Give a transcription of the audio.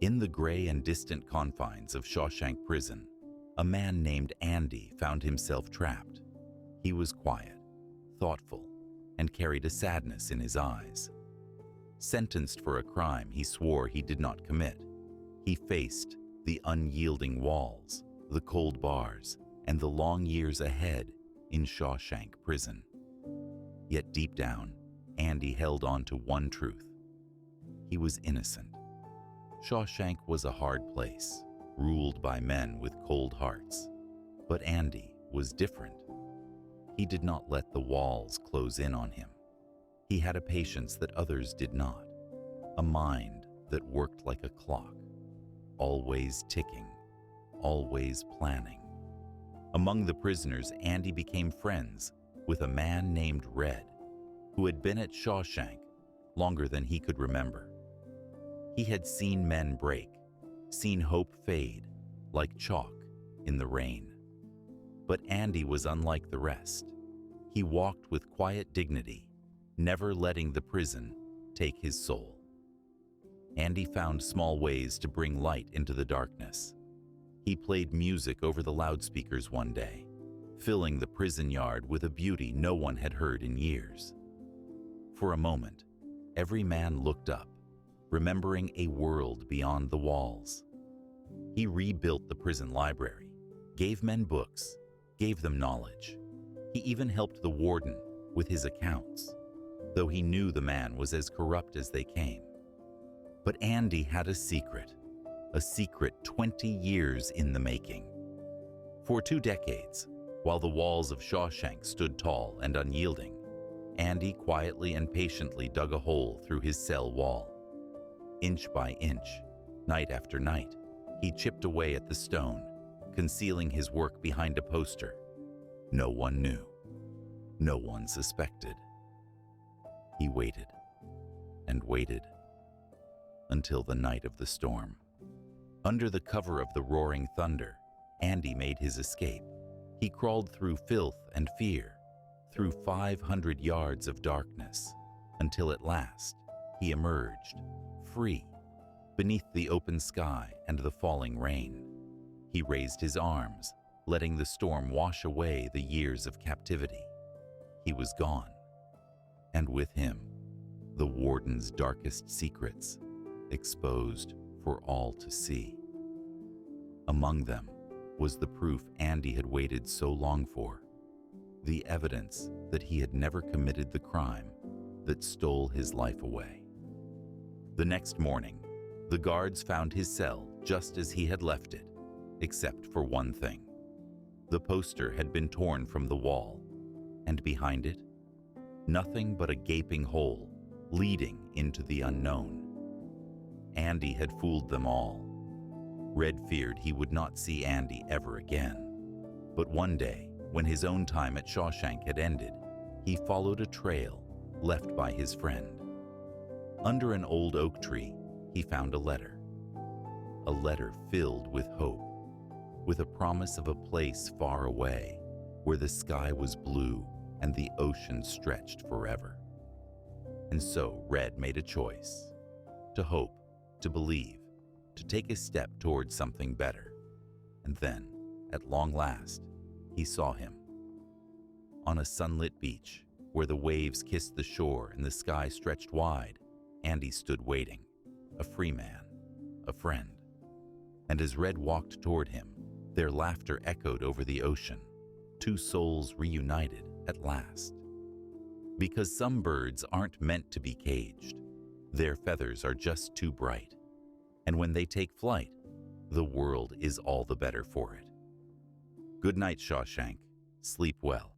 In the gray and distant confines of Shawshank Prison, a man named Andy found himself trapped. He was quiet, thoughtful, and carried a sadness in his eyes. Sentenced for a crime he swore he did not commit, he faced the unyielding walls, the cold bars, and the long years ahead in Shawshank Prison. Yet deep down, Andy held on to one truth. He was innocent. Shawshank was a hard place, ruled by men with cold hearts. But Andy was different. He did not let the walls close in on him. He had a patience that others did not, a mind that worked like a clock, always ticking, always planning. Among the prisoners, Andy became friends with a man named Red, who had been at Shawshank longer than he could remember. He had seen men break, seen hope fade like chalk in the rain. But Andy was unlike the rest. He walked with quiet dignity, never letting the prison take his soul. Andy found small ways to bring light into the darkness. He played music over the loudspeakers one day, filling the prison yard with a beauty no one had heard in years. For a moment, every man looked up, remembering a world beyond the walls. He rebuilt the prison library, gave men books, gave them knowledge. He even helped the warden with his accounts, though he knew the man was as corrupt as they came. But Andy had a secret 20 years in the making. For 2 decades, while the walls of Shawshank stood tall and unyielding, Andy quietly and patiently dug a hole through his cell wall. Inch by inch, night after night, he chipped away at the stone, concealing his work behind a poster. No one knew. No one suspected. He waited and waited until the night of the storm. Under the cover of the roaring thunder, Andy made his escape. He crawled through filth and fear, through 500 yards of darkness, until at last he emerged, free, beneath the open sky and the falling rain. He raised his arms, letting the storm wash away the years of captivity. He was gone, and with him, the warden's darkest secrets, exposed for all to see. Among them was the proof Andy had waited so long for, the evidence that he had never committed the crime that stole his life away. The next morning, the guards found his cell just as he had left it, except for one thing. The poster had been torn from the wall, and behind it, nothing but a gaping hole leading into the unknown. Andy had fooled them all. Red feared he would not see Andy ever again. But one day, when his own time at Shawshank had ended, he followed a trail left by his friend. Under an old oak tree, he found a letter filled with hope, with a promise of a place far away, where the sky was blue and the ocean stretched forever. And so Red made a choice, to hope, to believe, to take a step towards something better. And then, at long last, he saw him. On a sunlit beach, where the waves kissed the shore and the sky stretched wide, Andy stood waiting, a free man, a friend. And as Red walked toward him, their laughter echoed over the ocean, 2 souls reunited at last. Because some birds aren't meant to be caged. Their feathers are just too bright. And when they take flight, the world is all the better for it. Good night, Shawshank. Sleep well.